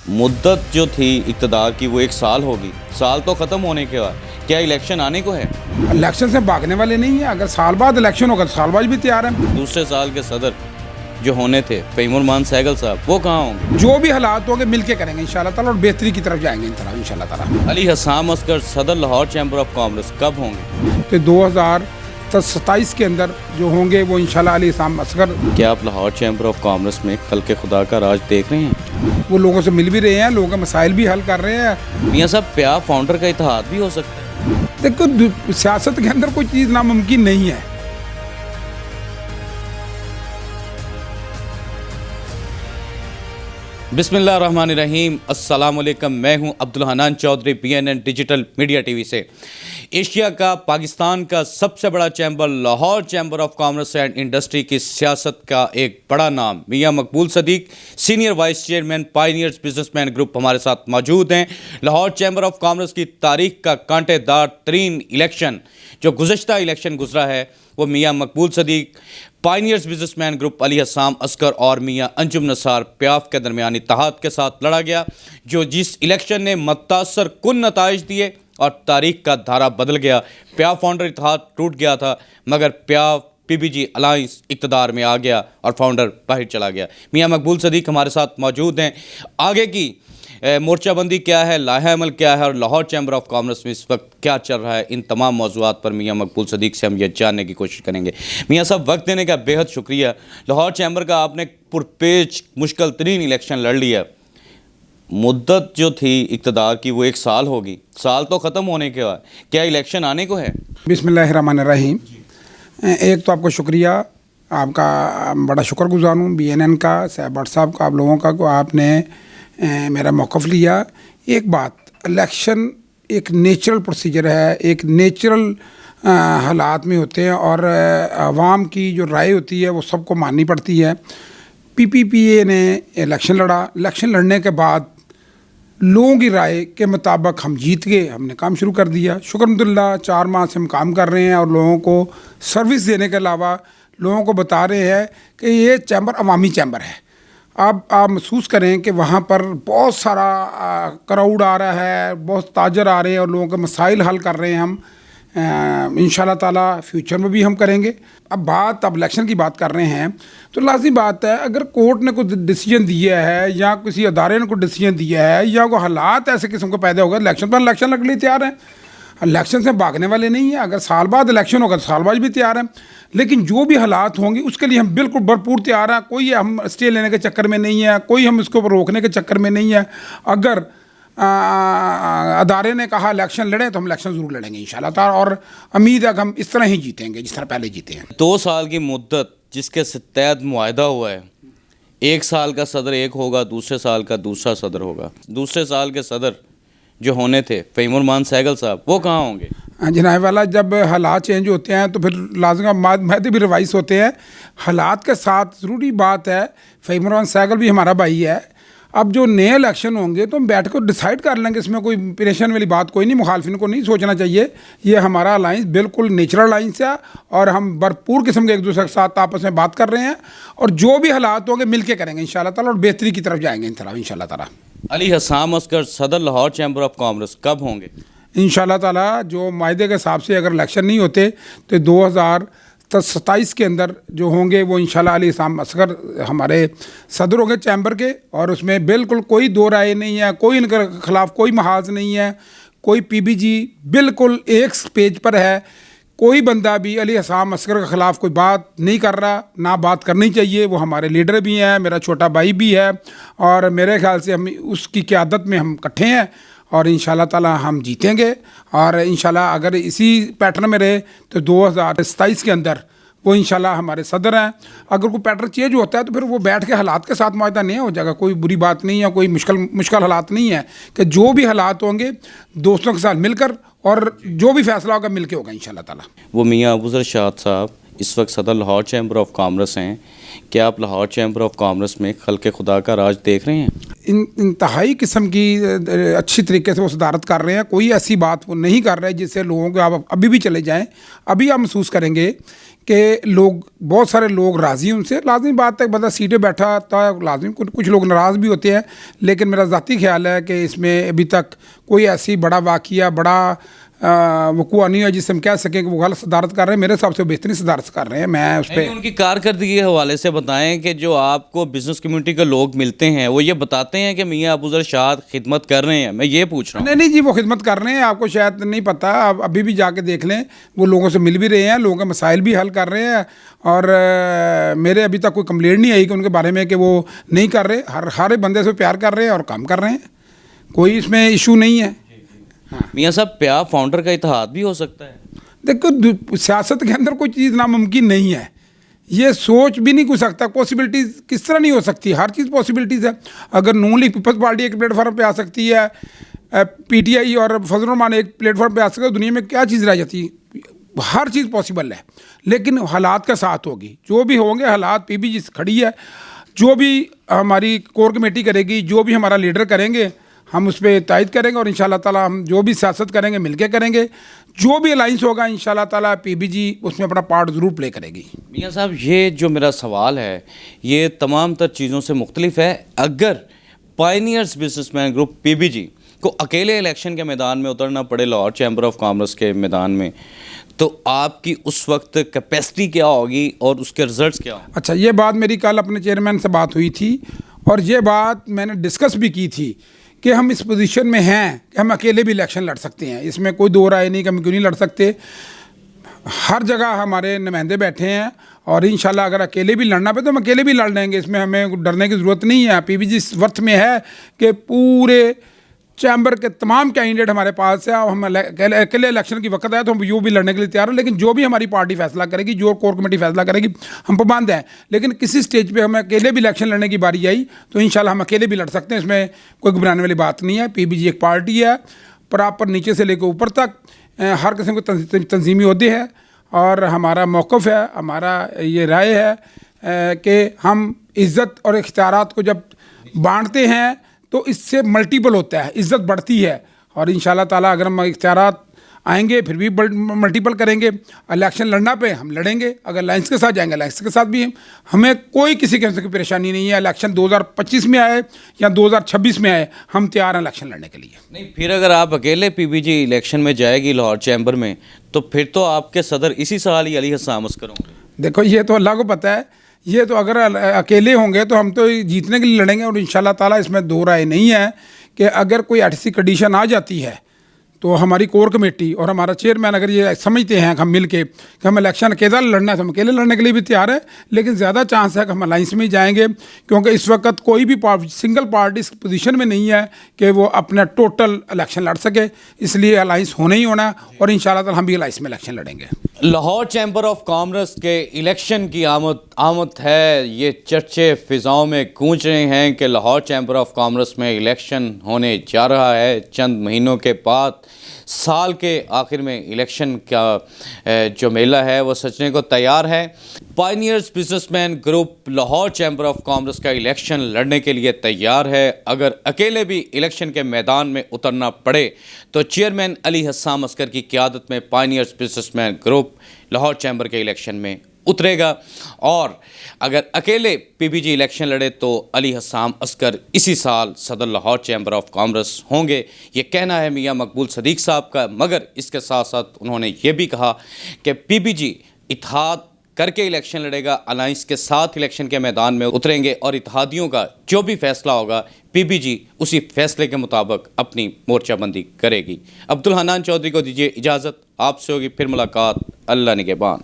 मुद्दत जो थी इक़्तिदार की वो 1 साल होगी। साल तो ख़त्म होने के बाद क्या इलेक्शन आने को है? इलेक्शन से भागने वाले नहीं है। अगर साल बाद इलेक्शन होगा तो साल बाद भी तैयार है। दूसरे साल के सदर जो होने थे फ़हीमुर सहगल साहब, वो कहाँ होंगे? जो भी हालात होंगे मिल के करेंगे इंशाल्लाह ताला और बेहतरी की तरफ जाएंगे इंशाल्लाह ताला। अली हसाम अस्कर सदर लाहौर चैम्बर ऑफ कॉमर्स कब होंगे? तो 2027 के अंदर जो होंगे वो इंशाल्लाह अली हसाम अस्कर। क्या आप लाहौर चैम्बर ऑफ कॉमर्स में खल्क़ खुदा का राज देख रहे हैं? वो लोगों से मिल भी रहे हैं, लोगों के मसाइल भी हल कर रहे हैं। मियाँ साहब, प्या फाउंडर का इत्तेहाद भी हो सकता है? देखो, सियासत के अंदर कोई चीज़ नामुमकिन नहीं है। बिस्मिल्लाहिर्रहमानिर्रहीम, अस्सलाम वालेकुम। मैं हूं Abdul Hanan Chaudhry, BNN digital media TV से। एशिया का, पाकिस्तान का सबसे बड़ा chamber Lahore chamber of commerce and industry की सियासत का एक बड़ा नाम मियाँ Maqbool Sadiq, senior vice chairman, pioneers businessman group हमारे साथ मौजूद हैं। लाहौर चैम्बर ऑफ कॉमर्स की तारीख का कांटेदार तरीन इलेक्शन जो गुज़श्ता इलेक्शन गुजरा है वो मियाँ Maqbool Sadiq, pioneers businessman group Ali Hasam Oscar और मियाँ अंजुम नसार प्याफ के दरमियान इत्तेहाद के साथ लड़ा गया, जो जिस इलेक्शन ने मुतासर कुन नताइज दिए और तारीख का धारा बदल गया। प्याफ फाउंडर इत्तेहाद टूट गया था, मगर प्याफ PBG अलायंस इक़्तिदार में आ गया और फाउंडर बाहर चला गया। मियाँ मकबूल सदीक हमारे साथ मौजूद हैं। आगे की मोर्चाबंदी क्या है, लाहा अमल क्या है और लाहौर चैम्बर ऑफ कॉमर्स में इस वक्त क्या चल रहा है, इन तमाम मौज़ूआत पर मियाँ मकबूल सदीक से हम ये जानने की कोशिश करेंगे। मियाँ साहब, वक्त देने का बेहद शुक्रिया। लाहौर चैम्बर का आपने पुरपेच मुश्किल तरीन इलेक्शन लड़ लिया। मुद्दत जो थी इक़्तिदार की वो 1 साल होगी। साल तो ख़त्म होने के बाद क्या इलेक्शन आने को है? बिस्मिल्लाहिर्रहमानिर्रहीम। एक तो आपको शुक्रिया, आपका बड़ा शुक्रगुज़ार हूँ BNN का, साहब साहब का, आप लोगों का, को आपने मेरा मौक़िफ़ लिया। एक बात, इलेक्शन एक नेचुरल प्रोसीजर है, एक नेचुरल हालात में होते हैं और आवाम की जो राय होती है वो सबको माननी पड़ती है। PPPA ने इलेक्शन लड़ा। इलेक्शन लड़ने के बाद लोगों की राय के मुताबिक हम जीत गए, हमने काम शुरू कर दिया। शुक्रअल्हम्दुलिल्लाह 4 माह से हम काम कर रहे हैं और लोगों को सर्विस देने के अलावा लोगों को बता रहे हैं कि ये चैम्बर अवामी चैम्बर है। अब आप महसूस करें कि वहाँ पर बहुत सारा क्राउड आ रहा है, बहुत ताजर आ रहे हैं और लोगों के मसाइल हल कर रहे हैं हम। इंशाल्लाह ताला फ्यूचर में भी हम करेंगे। अब इलेक्शन की बात कर रहे हैं तो लाज़मी बात है, अगर कोर्ट ने कोई डिसीजन दिया है या किसी अदारे ने कोई डिसीजन दिया है या कोई हालात ऐसे किस्म के पैदा हो गए, इलेक्शन पर इलेक्शन लगने तैयार हैं। इलेक्शन से भागने वाले नहीं है। अगर साल बाद इलेक्शन होगा तो साल बाद भी तैयार हैं। लेकिन जो भी हालात होंगे उसके लिए हम बिल्कुल भरपूर तैयार हैं। कोई हम स्टे लेने के चक्कर में नहीं है, कोई हम इसको रोकने के चक्कर में नहीं है। अगर अदारे ने कहा इलेक्शन लड़ें तो हम इलेक्शन ज़रूर लड़ेंगे इंशाल्लाह ताला, और उम्मीद है कि हम इस तरह ही जीतेंगे जिस तरह पहले जीते हैं। 2 साल की मुद्दत जिसके तहत मुआहदा हुआ है, 1 साल का सदर एक होगा, दूसरे साल का दूसरा सदर होगा। दूसरे साल के सदर जो होने थे फ़हीमुर सहगल साहब, वो कहाँ होंगे? जनाब वाला, जब हालात चेंज होते हैं तो फिर लाज़िम माहदे भी रिवाइज होते हैं। हालात के साथ ज़रूरी बात है, फ़हीमुर सहगल भी हमारा भाई है। अब जो नए इलेक्शन होंगे तो हम बैठ कर डिसाइड कर लेंगे, इसमें कोई परेशान वाली बात कोई नहीं। मुखालफिन को नहीं सोचना चाहिए। ये हमारा अलाइंस बिल्कुल नेचुरल अलाइंस है और हम भरपूर किस्म के एक दूसरे के साथ आपस में बात कर रहे हैं और जो भी हालात होंगे मिल के करेंगे इंशाल्लाह ताला और बेहतरी की तरफ जाएंगे इंशाल्लाह ताला। अली हसाम अस्कर सदर लाहौर चैम्बर ऑफ कॉमर्स कब होंगे? इंशाल्लाह ताला जो मायदे के हिसाब से अगर इलेक्शन नहीं होते तो 2027 के अंदर जो होंगे वो इंशाल्लाह अली हसाम अस्कर हमारे सदर होंगे चैम्बर के, और उसमें बिल्कुल कोई दो राय नहीं है, कोई इनके ख़िलाफ़ कोई महाज नहीं है, कोई PBG बिल्कुल एक पेज पर है। कोई बंदा भी अली हसाम अस्कर के ख़िलाफ़ कोई बात नहीं कर रहा, ना बात करनी चाहिए। वो हमारे लीडर भी हैं, मेरा छोटा भाई भी है और मेरे ख्याल से हम उसकी क़यादत में हम इकट्ठे हैं और इंशाल्लाह ताला हम जीतेंगे। और इंशाल्लाह अगर इसी पैटर्न में रहे तो 2027 के अंदर वो इंशाल्लाह हमारे सदर हैं। अगर कोई पैटर्न चेंज होता है तो फिर वो बैठ के हालात के साथ मुआहदा नहीं हो जाएगा। कोई बुरी बात नहीं है, कोई मुश्किल हालात नहीं है कि जो भी हालात होंगे दोस्तों के साथ मिलकर और जो भी फैसला होगा मिल के होगा इंशाल्लाह ताला। वो मियाँ अबूज़र शाद साहब इस वक्त सदर लाहौर चैम्बर ऑफ कॉमर्स हैं। क्या आप लाहौर चैम्बर ऑफ कॉमर्स में खल्क़ खुदा का राज देख रहे हैं? इंतहाई किस्म की अच्छी तरीके से वो सदारत कर रहे हैं। कोई ऐसी बात वो नहीं कर रहे जिससे लोगों को, आप अभी भी चले जाएं, अभी आप महसूस करेंगे कि लोग, बहुत सारे लोग राज़ी उनसे। लाजमी बात है, बंदा सीटें बैठा था, लाजमी कुछ लोग नाराज़ भी होते हैं, लेकिन मेरा ज़ाती ख्याल है कि इसमें अभी तक कोई ऐसी बड़ा वाक़या, बड़ा वक़ूआ नहीं है जिससे हम कह सकें कि वो गलत सदारत कर रहे हैं। मेरे हिसाब से वो बेहतरीन सदारत कर रहे हैं। मैं उस पर उनकी कारकर्दगी के हवाले से बताएं कि जो आपको बिजनेस कम्युनिटी के लोग मिलते हैं वो ये बताते हैं कि मियाँ अबूज़र शाद खिदमत कर रहे हैं। मैं ये पूछ रहा हूँ। नहीं जी, वो खिदमत कर रहे हैं, आपको शायद नहीं पता, आप अभी भी जाके देख लें। वो लोगों से मिल भी रहे हैं, लोगों के मसाइल भी हल कर रहे हैं, और मेरे अभी तक कोई कंप्लेंट नहीं आई कि उनके बारे में कि वो नहीं कर रहे। हर बंदे से प्यार कर रहे हैं और काम कर रहे हैं, कोई इसमें इशू नहीं है। मियाँ साहब, प्या फाउंडर का इत्तेहाद भी हो सकता है? देखो, सियासत के अंदर कोई चीज़ नामुमकिन नहीं है, ये सोच भी नहीं हो सकता। पॉसिबिलिटीज़ किस तरह नहीं हो सकती? हर चीज़ पॉसिबिलिटीज़ है। अगर नून लीग पीपल्स पार्टी एक प्लेटफॉर्म पे आ सकती है, पीटीआई और फजल रहमान एक प्लेटफॉर्म पे आ सकते हैं, दुनिया में क्या चीज़ रह जाती है? हर चीज़ पॉसिबल है, लेकिन हालात का साथ होगी। जो भी होंगे हालात, पीबीजी खड़ी है, जो भी हमारी कोर कमेटी करेगी, जो भी हमारा लीडर करेंगे, हम उस पर तायद करेंगे, और इंशाल्लाह ताला हम जो भी सियासत करेंगे मिलके करेंगे। जो भी अलाइंस होगा इंशाल्लाह ताला पीबीजी उसमें अपना पार्ट ज़रूर प्ले करेगी। मियाँ साहब, ये जो मेरा सवाल है ये तमाम तर चीज़ों से मुख्तलिफ है। अगर पायनियर्स बिजनेसमैन ग्रुप पीबीजी को अकेले इलेक्शन के मैदान में उतरना पड़े लाहौर चैम्बर ऑफ कॉमर्स के मैदान में, तो आपकी उस वक्त कैपेसिटी क्या होगी और उसके रिजल्ट्स क्या होंगे? अच्छा, ये बात मेरी कल अपने चेयरमैन से बात हुई थी, और ये बात मैंने डिस्कस भी की थी कि हम इस पोजीशन में हैं कि हम अकेले भी इलेक्शन लड़ सकते हैं। इसमें कोई दो राय नहीं कि हम क्यों नहीं लड़ सकते। हर जगह हमारे नुमाइंदे बैठे हैं, और इंशाल्लाह अगर अकेले भी लड़ना पे तो हम अकेले भी लड़ लेंगे। इसमें हमें डरने की ज़रूरत नहीं है। पीबीजी इस वर्थ में है कि पूरे चैम्बर के तमाम कैंडिडेट हमारे पास है, और हम अकेले इलेक्शन की वक्त है तो हम यूँ भी लड़ने के लिए तैयार हैं। लेकिन जो भी हमारी पार्टी फैसला करेगी, जो कोर कमेटी फैसला करेगी, हम पाबंद हैं। लेकिन किसी स्टेज पे हमें अकेले भी इलेक्शन लड़ने की बारी आई तो इंशाल्लाह हम अकेले भी लड़ सकते हैं। इसमें कोई घबराने वाली बात नहीं है। पीबीजी एक पार्टी है, प्रॉपर नीचे से लेकर ऊपर तक हर किस्म के तंजीमी ओहदे है, और हमारा मौक़िफ़ है, हमारा ये राय है कि हम इज़्ज़त और इख्तियारात को जब बांटते हैं तो इससे मल्टीपल होता है, इज़्ज़त बढ़ती है। और इंशाल्लाह ताला अगर हम इख्तियारात आएंगे फिर भी मल्टीपल करेंगे। इलेक्शन लड़ना पे हम लड़ेंगे, अगर लाइन्स के साथ जाएंगे लाइन्स के साथ भी हमें कोई किसी किस्म की परेशानी नहीं है। इलेक्शन 2025 में आए या 2026 में आए, हम तैयार हैं इलेक्शन लड़ने के लिए। नहीं, फिर अगर आप अकेले पीबीजी इलेक्शन में जाएगी लाहौर चैम्बर में, तो फिर तो आपके सदर इसी साल ही अली हसन अस्कर होंगे। देखो, ये तो अल्लाह को पता है। ये तो अगर अकेले होंगे तो हम तो जीतने के लिए लड़ेंगे, और इंशाल्लाह ताला इसमें दो राय नहीं है कि अगर कोई ऐसी कंडीशन आ जाती है तो हमारी कोर कमेटी और हमारा चेयरमैन अगर ये समझते हैं कि हम मिल के कि हम इलेक्शन अकेला लड़ना है तो हम अकेले लड़ने के लिए भी तैयार है। लेकिन ज़्यादा चांस है कि हम अलाइंस में ही जाएंगे, क्योंकि इस वक्त कोई भी सिंगल पार्टी इस पोजीशन में नहीं है कि वो अपना टोटल इलेक्शन लड़ सके। इसलिए अलाइंस होना ही होना, और इंशाल्लाह ताला हम भी अलाइंस में इलेक्शन लड़ेंगे। लाहौर चैम्बर ऑफ कॉमर्स के इलेक्शन की आमद है। ये चर्चे फ़िज़ाओं में गूंज रहे हैं कि लाहौर चैम्बर ऑफ कॉमर्स में इलेक्शन होने जा रहा है। चंद महीनों के बाद साल के आखिर में इलेक्शन का जो मेला है वो सजने को तैयार है। Pioneers businessman group Lahore chamber of commerce का इलेक्शन लड़ने के लिए तैयार है। अगर अकेले भी इलेक्शन के मैदान में उतरना पड़े तो चेयरमैन अली हसन अस्कर की क़यादत में pioneers businessman group Lahore chamber के इलेक्शन में उतरेगा, और अगर अकेले पीबीजी इलेक्शन लड़े तो अली हसन अस्कर इसी साल सदर लाहौर चैम्बर ऑफ कॉमर्स होंगे। ये कहना है मियाँ मकबूल सदीक साहब का, मगर इसके साथ साथ उन्होंने ये भी कहा कि पीबीजी इत्तेहाद करके इलेक्शन लड़ेगा, अलाइंस के साथ इलेक्शन के मैदान में उतरेंगे, और इत्तेहादियों का जो भी फैसला होगा पीबीजी उसी फैसले के मुताबिक अपनी मोर्चाबंदी करेगी। अब्दुल हन्नान चौधरी को दीजिए इजाज़त, आपसे होगी फिर मुलाकात। अल्लाह निगहबान।